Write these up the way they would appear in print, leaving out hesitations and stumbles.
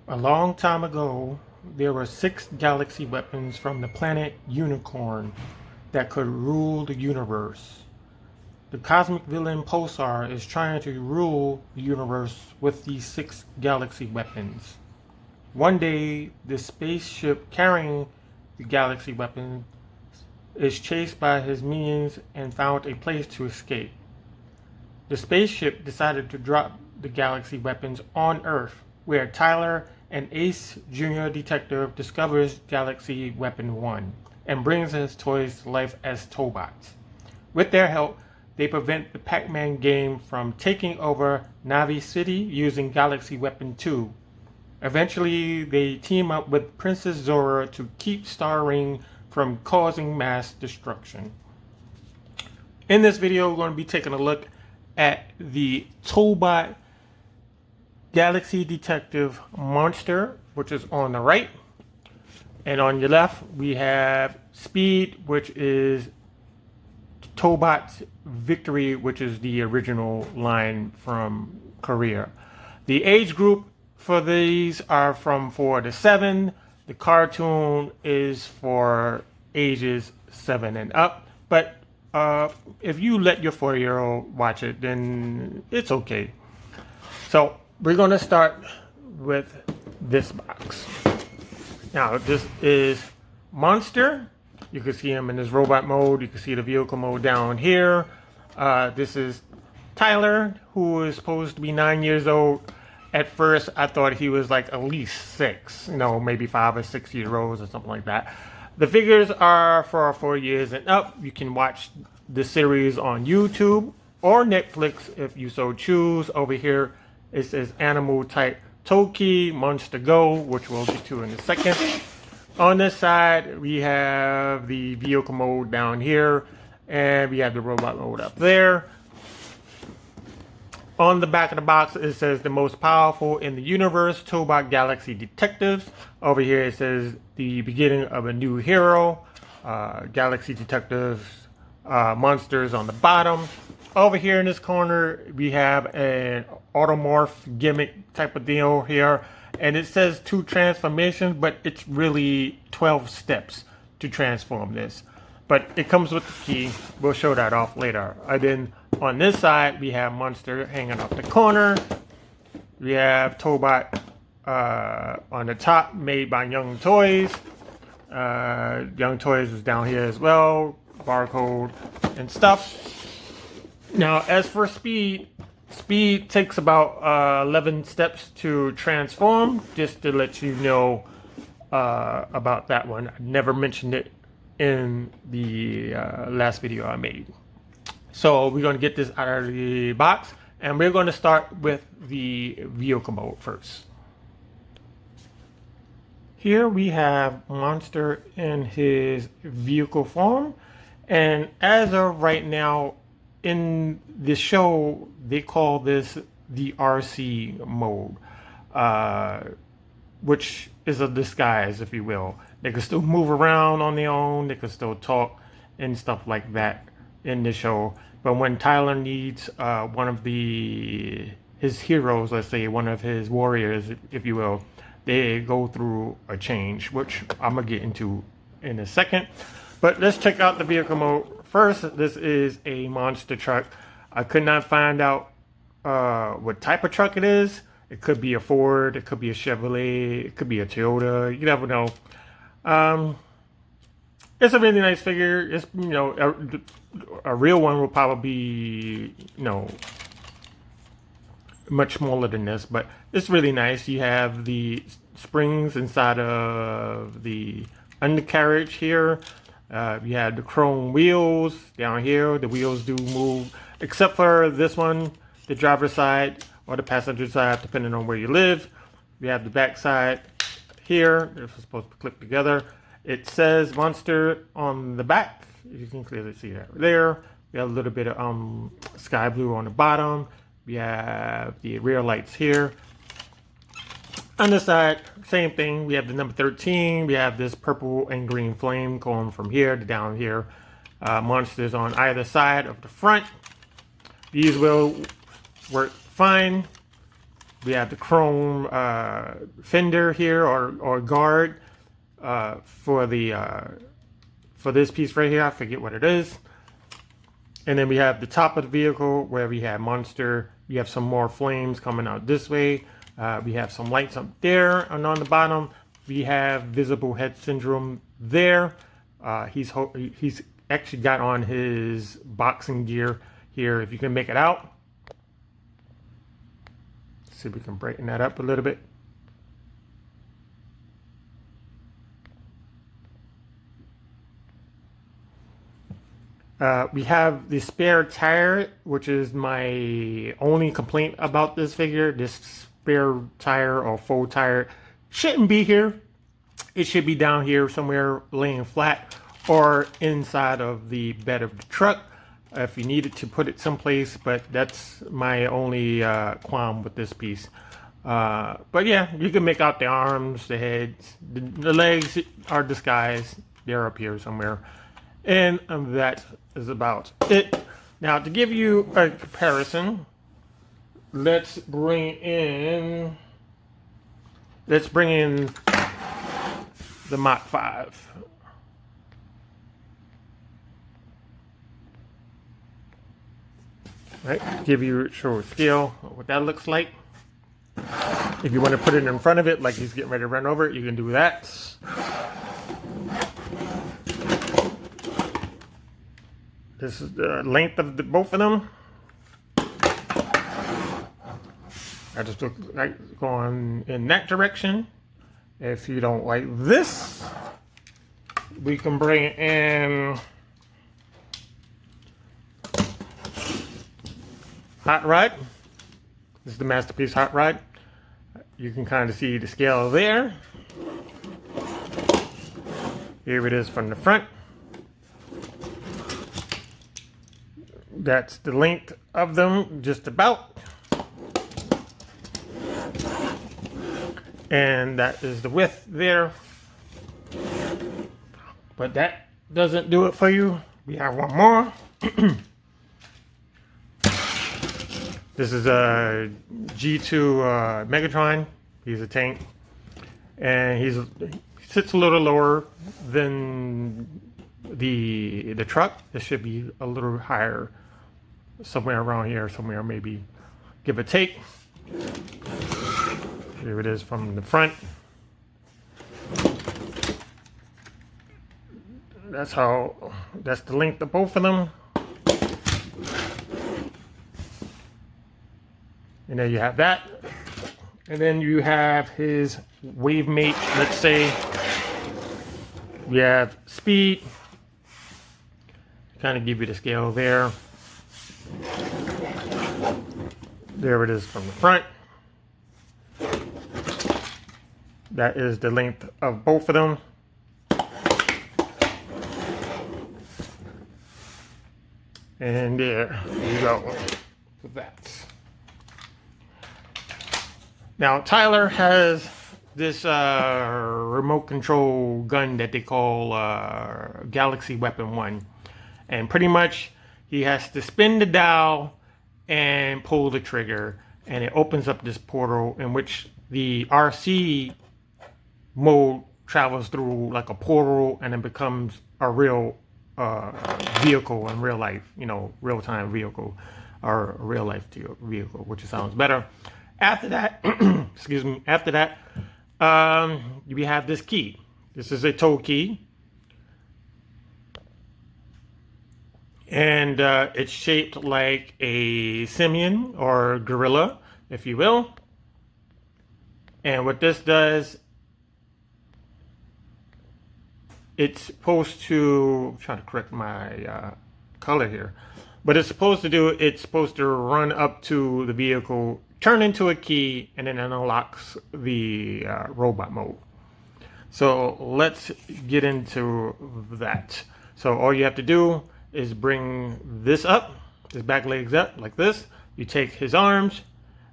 A long time ago, there were 6 galaxy weapons from the planet Unicorn that could rule the universe. The cosmic villain Pulsar is trying to rule the universe with these 6 galaxy weapons. One day, the spaceship carrying the galaxy weapon is chased by his minions and found a place to escape. The spaceship decided to drop the galaxy weapons on Earth, where Tyler, an Ace Junior detective, discovers Galaxy Weapon 1 and brings his toys to life as Tobots. With their help, they prevent the Pac-Man game from taking over Navi City using Galaxy Weapon 2. Eventually, they team up with Princess Zora to keep Star Ring from causing mass destruction. In this video, we're going to be taking a look at the Tobot Galaxy Detective monster, which is on the right. And on your left, we have Speed, which is Tobot's Victory, which is the original line from Korea. The age group for these are from 4 to 7. The cartoon is for ages 7 and up. But if you let your 4-year-old watch it, then it's okay. So we're going to start with this box. Now, this is Monster. You can see him in his robot mode. You can see the vehicle mode down here. This is Tyler, who is supposed to be 9 years old. At first, I thought he was like at least 6, maybe 5 or 6 years old or something like that. The figures are for 4 years and up. You can watch the series on YouTube or Netflix if you so choose. Over here, it says Animal Type Toki Monster Go, which we'll get to in a second. On this side, we have the vehicle mode down here, and we have the robot mode up there. On the back of the box, it says the most powerful in the universe, Tobot Galaxy Detectives. Over here, it says the beginning of a new hero, Galaxy Detectives, monsters on the bottom. Over here in this corner, we have an automorph gimmick type of deal here. And it says 2 transformations, but it's really 12 steps to transform this. But it comes with the key. We'll show that off later. And then on this side, we have Monster hanging off the corner. We have Tobot on the top, made by Young Toys. Young Toys is down here as well. Barcode and stuff. Now, as for Speed, Speed takes about 11 steps to transform, just to let you know about that one. I never mentioned it in the last video I made. So we're going to get this out of the box, and we're going to start with the vehicle mode first. Here we have Monster in his vehicle form, and as of right now, in the show, they call this the RC mode, which is a disguise, if you will. They can still move around on their own. They can still talk and stuff like that in the show. But when Tyler needs one of his heroes, let's say one of his warriors, if you will, they go through a change, which I'm going to get into in a second. But let's check out the vehicle mode. First, this is a monster truck. I could not find out what type of truck it is. It could be a Ford, it could be a Chevrolet, it could be a Toyota. You never know. It's a really nice figure. It's a real one will probably be much smaller than this, but it's really nice. You have the springs inside of the undercarriage here. You have the chrome wheels down here. The wheels do move, except for this one, the driver's side or the passenger side, depending on where you live. We have the back side here. They're supposed to click together. It says Monster on the back. You can clearly see that there. We have a little bit of sky blue on the bottom. We have the rear lights here. On the side, same thing. We have the number 13. We have this purple and green flame going from here to down here. Monsters on either side of the front. These will work fine. We have the chrome fender here, or guard, for this piece right here. I forget what it is. And then we have the top of the vehicle where we have monster. We have some more flames coming out this way. We have some lights up there, and on the bottom we have visible head syndrome there. He's actually got on his boxing gear here, if you can make it out. See if we can brighten that up a little bit. We have the spare tire, which is my only complaint about this figure. This spare tire or full tire shouldn't be here. It should be down here somewhere laying flat or inside of the bed of the truck if you needed to put it someplace, but that's my only qualm with this piece. But yeah, you can make out the arms, the heads, the legs are disguised. They're up here somewhere. And that is about it. Now, to give you a comparison, let's bring in the Mach 5. Right, give you show a scale what that looks like. If you want to put it in front of it, like he's getting ready to run over it, you can do that. This is the length of both of them. I just look like going in that direction. If you don't like this, we can bring in Hot Rod. This is the Masterpiece Hot Rod. You can kind of see the scale there. Here it is from the front. That's the length of them, just about. And that is the width there. But that doesn't do it for you. We have one more. This is a G2 Megatron. He's a tank. And he sits a little lower than the truck. This should be a little higher. Somewhere around here, somewhere maybe, give or take. Here it is from the front. That's the length of both of them. And there you have that. And then you have his wave mate. Let's say we have speed. Kind of give you the scale there. There it is from the front. That is the length of both of them. And there you go with that. Now Tyler has this remote control gun that they call Galaxy Weapon 1. And pretty much he has to spin the dial and pull the trigger, and it opens up this portal in which the RC mode travels through like a portal, and it becomes a real vehicle in real life, real-time vehicle, or a real life vehicle, which sounds better. After that, excuse me, after that, we have this key. This is a tow key. And it's shaped like a simian or gorilla, if you will. And what this does, it's supposed to, I'm trying to correct my color here, but it's supposed to run up to the vehicle, turn into a key, and then it unlocks the robot mode. So let's get into that. So all you have to do is bring this up, his back legs up like this. You take his arms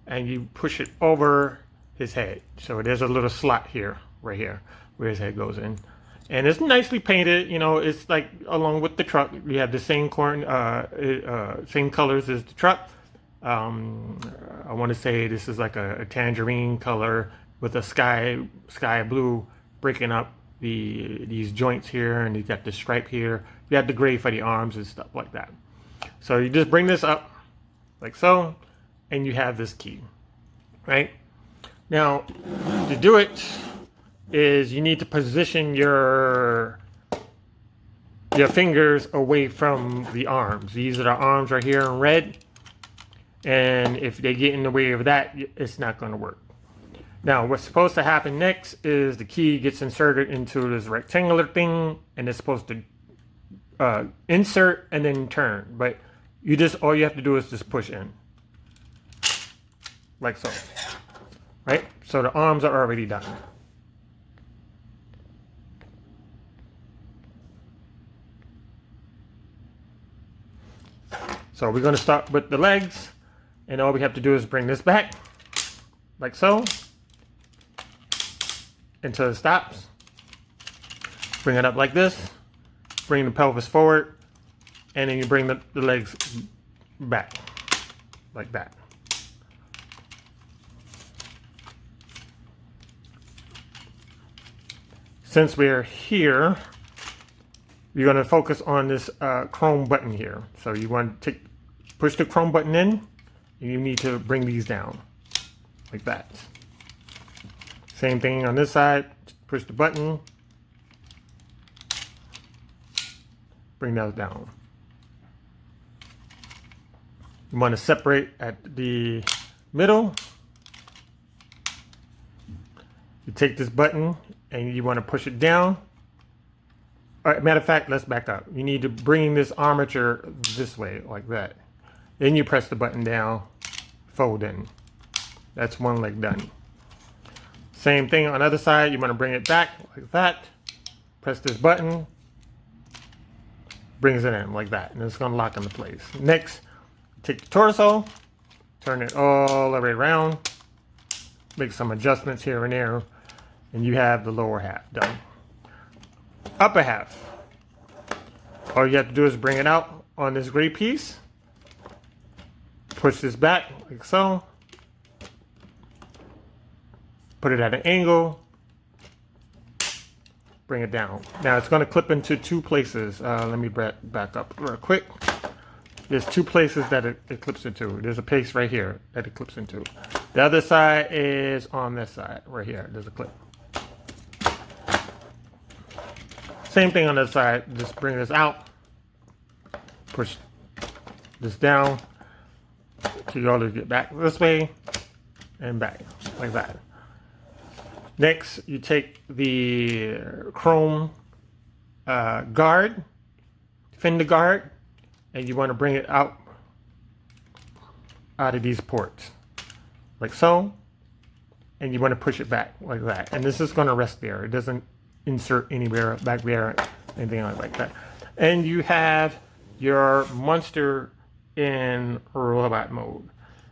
and you push it over his head. So there's a little slot here, right here, where his head goes in. And it's nicely painted, it's like along with the truck. We have the same colors as the truck. I want to say this is like a tangerine color with a sky blue breaking up these joints here, and you got the stripe here. You got the gray for the arms and stuff like that. So you just bring this up like so, and you have this key, right? Now, to do it is you need to position your fingers away from the arms. These are the arms right here in red. And if they get in the way of that, it's not going to work. Now, what's supposed to happen next is the key gets inserted into this rectangular thing, and it's supposed to insert and then turn. But all you have to do is just push in, like so, right? So the arms are already done. So we're going to start with the legs, and all we have to do is bring this back, like so, until it stops. Bring it up like this, bring the pelvis forward, and then you bring the legs back, like that. Since we're here, you're going to focus on this chrome button here. So you want to push the chrome button in, and you need to bring these down like that. Same thing on this side. Push the button, bring those down. You want to separate at the middle. You take this button and you want to push it down. All right, matter of fact, let's back up. You need to bring this armature this way, like that. Then you press the button down, fold in. That's one leg done. Same thing on the other side. You want to bring it back like that. Press this button, brings it in like that, and it's going to lock into place. Next, take the torso, turn it all the way around, make some adjustments here and there, and you have the lower half done. Upper half, all you have to do is bring it out on this gray piece, push this back like so, put it at an angle, bring it down. Now it's going to clip into two places. Let me back up real quick. There's two places that it clips into. There's a place right here that it clips into. The other side is on this side right here. There's a clip. Same thing on this side. Just bring this out, push this down so you always get back this way and back like that. Next, you take the chrome guard, fender guard, and you want to bring it out of these ports, like so, and you want to push it back like that. And this is going to rest there. It doesn't insert anywhere back there, anything like that. And you have your monster in robot mode,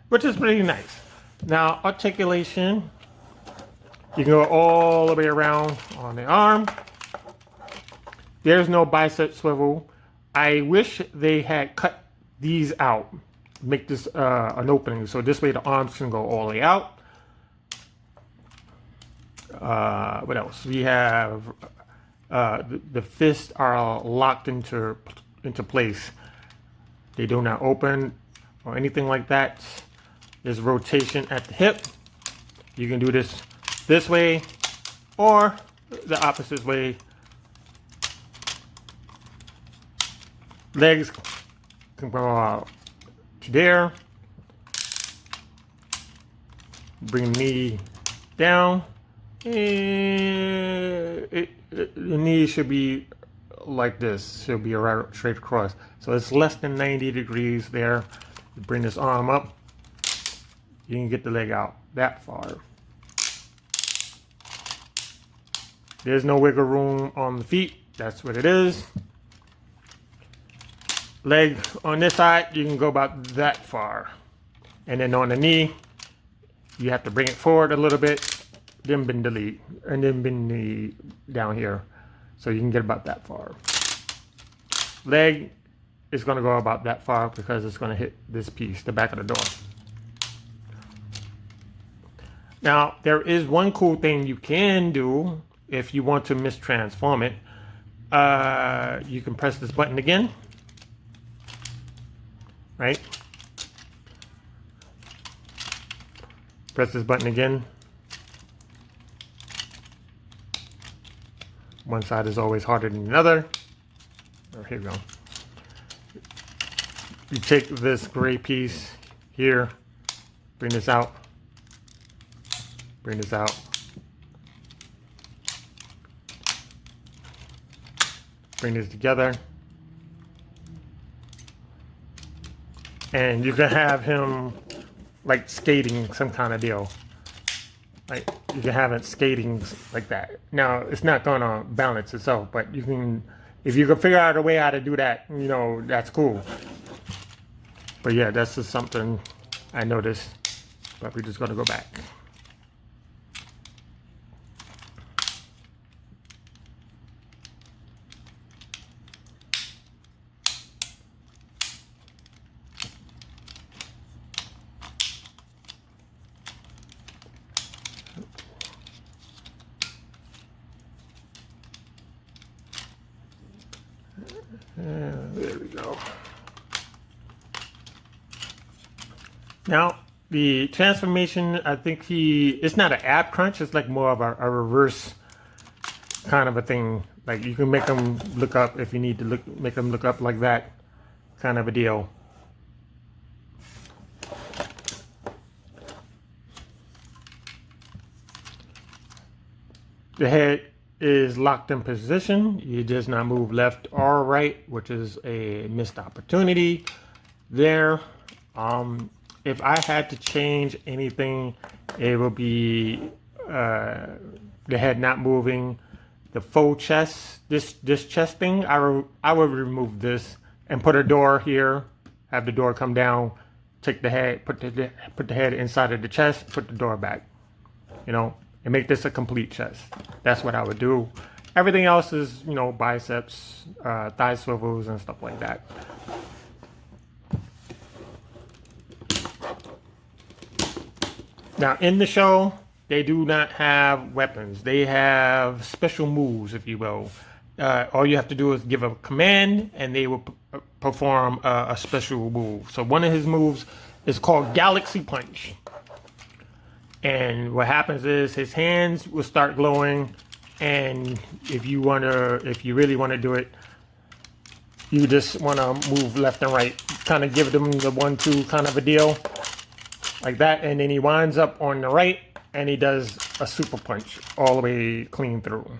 which is pretty nice. Now, articulation. You can go all the way around on the arm. There's no bicep swivel. I wish they had cut these out, make this an opening, so this way the arms can go all the way out. What else? We have the fists are locked into place. They do not open or anything like that. There's rotation at the hip. You can do this way or the opposite way. Legs can go out to there. Bring the knee down. And the knee should be like this. Should be right straight across. So it's less than 90 degrees there. You bring this arm up. You can get the leg out that far. There's no wiggle room on the feet. That's what it is. Leg on this side, you can go about that far. And then on the knee, you have to bring it forward a little bit, then bend the knee, and then bend the knee down here. So you can get about that far. Leg, it's going to go about that far because it's going to hit this piece, the back of the door. Now, there is one cool thing you can do if you want to mistransform it. You can press this button again, right? Press this button again. One side is always harder than the other. Oh, here we go. You take this gray piece here, bring this out, bring this out. Bring this together. And you can have him like skating some kind of deal. Like you can have it skating like that. Now it's not gonna balance itself, but you can, if you can figure out a way how to do that, you know, that's cool. But yeah, that's just something I noticed, but we're just gonna go back. There we go. Now, the transformation, I think it's not an ab crunch, it's like more of a reverse kind of a thing. Like you can make them look up if you need to make them look up like that kind of a deal. The head is locked in position. You just not move left or right, which is a missed opportunity there. If I had to change anything, it would be the head not moving. The faux chest, this chest thing, I would remove this and put a door here. Have the door come down. Take the head, put the head inside of the chest. Put the door back. You know. And make this a complete chest. That's what I would do. Everything else is, you know, biceps, thigh swivels, and stuff like that. Now, in the show, they do not have weapons. They have special moves, if you will. All you have to do is give a command, and they will perform a special move. So one of his moves is called Galaxy Punch. And what happens is his hands will start glowing, and if you really want to do it, you just want to move left and right, kind of give them the 1-2 kind of a deal, like that, and then he winds up on the right, and he does a super punch all the way clean through.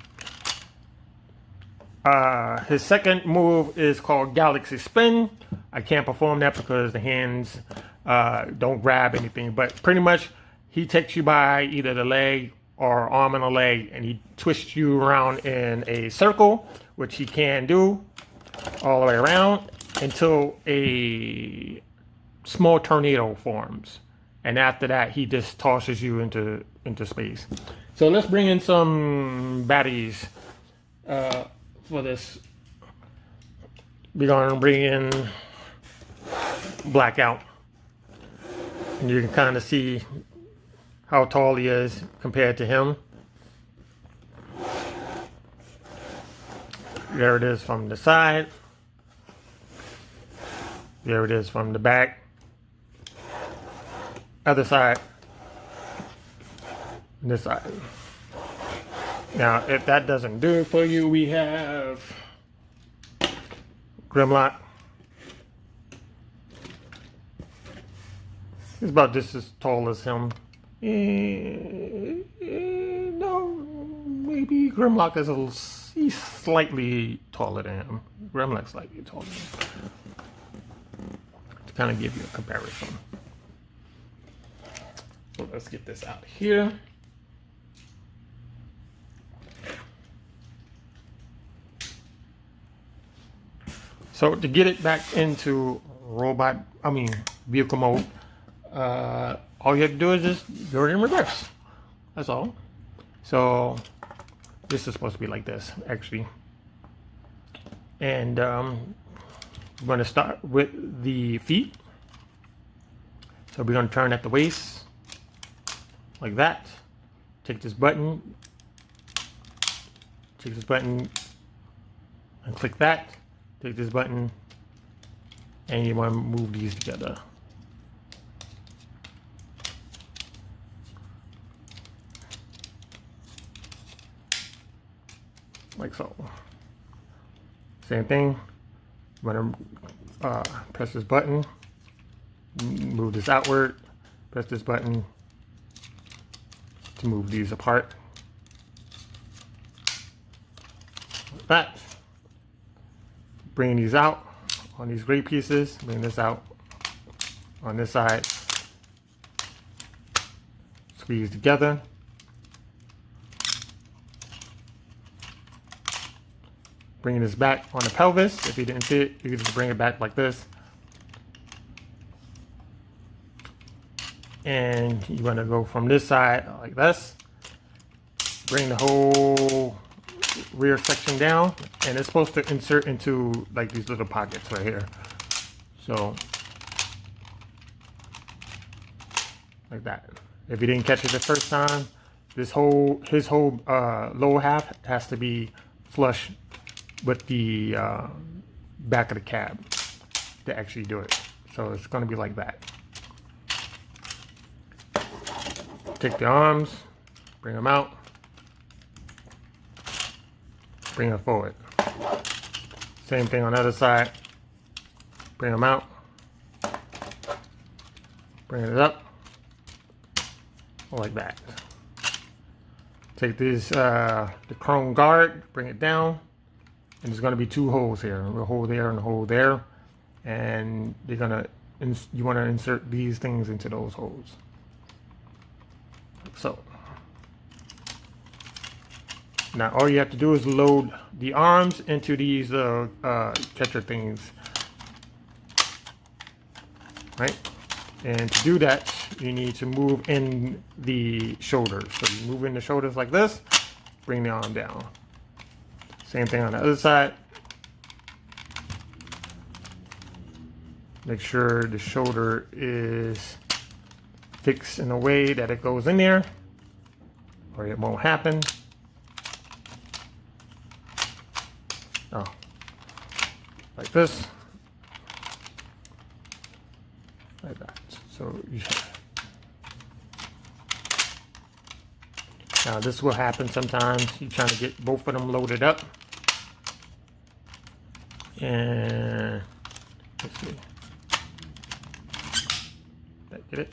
His second move is called Galaxy Spin. I can't perform that because the hands don't grab anything, but pretty much he takes you by either the leg or arm and a leg, and he twists you around in a circle, which he can do all the way around until a small tornado forms. And after that, he just tosses you into space. So let's bring in some baddies for this. We're going to bring in Blackout. And you can kind of see how tall he is compared to him. There it is from the side. There it is from the back. Other side. This side. Now, if that doesn't do it for you, we have Grimlock. He's about just as tall as him. No, maybe Grimlock is he's slightly taller than him. Grimlock's slightly taller than him. To kind of give you a comparison. So let's get this out here. So to get it back into vehicle mode, all you have to do is just go in reverse. That's all. So this is supposed to be like this, actually. And we're going to start with the feet. So we're going to turn at the waist like that. Take this button and click that. Take this button and you want to move these together. Like so. Same thing. I'm going to press this button, move this outward, press this button to move these apart. Like that. Bring these out on these gray pieces, bring this out on this side, squeeze together. Bringing this back on the pelvis. If you didn't see it, you can just bring it back like this. And you want to go from this side like this. Bring the whole rear section down, and it's supposed to insert into like these little pockets right here. So like that. If you didn't catch it the first time, his whole lower half has to be flush with the back of the cab to actually do it. So it's going to be like that. Take the arms, bring them out, bring them forward. Same thing on the other side. Bring them out, bring it up, like that. Take this, the chrome guard, bring it down. And there's going to be two holes here, a hole there and a hole there, and you want to insert these things into those holes. So now all you have to do is load the arms into these catcher things, right? And to do that, you need to move in the shoulders. So you move in the shoulders like this, bring the arm down. Same thing on the other side. Make sure the shoulder is fixed in a way that it goes in there, or it won't happen. Oh, like this, like that. So now this will happen sometimes. You're trying to get both of them loaded up. And let's see. Did I get it?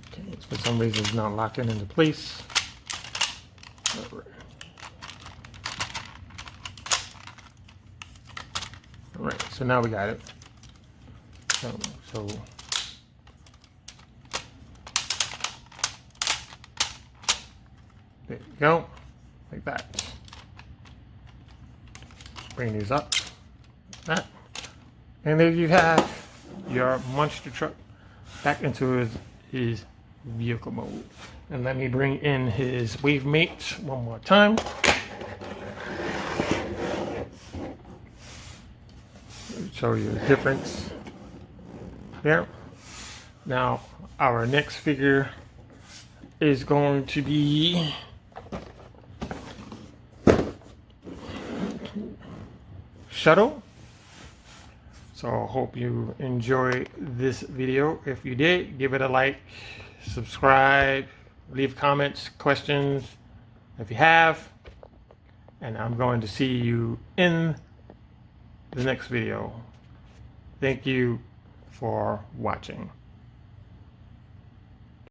Okay, for some reason it's not locking into place. Alright, so now we got it. So there you go, like that. Bring these up, like that. And there you have your monster truck back into his vehicle mode. And let me bring in his wave mate one more time. Show you the difference there. Now our next figure is going to be Shuttle. So I hope you enjoyed this video. If you did, give it a like, subscribe, leave comments, questions if you have, and I'm going to see you in the next video. Thank you for watching.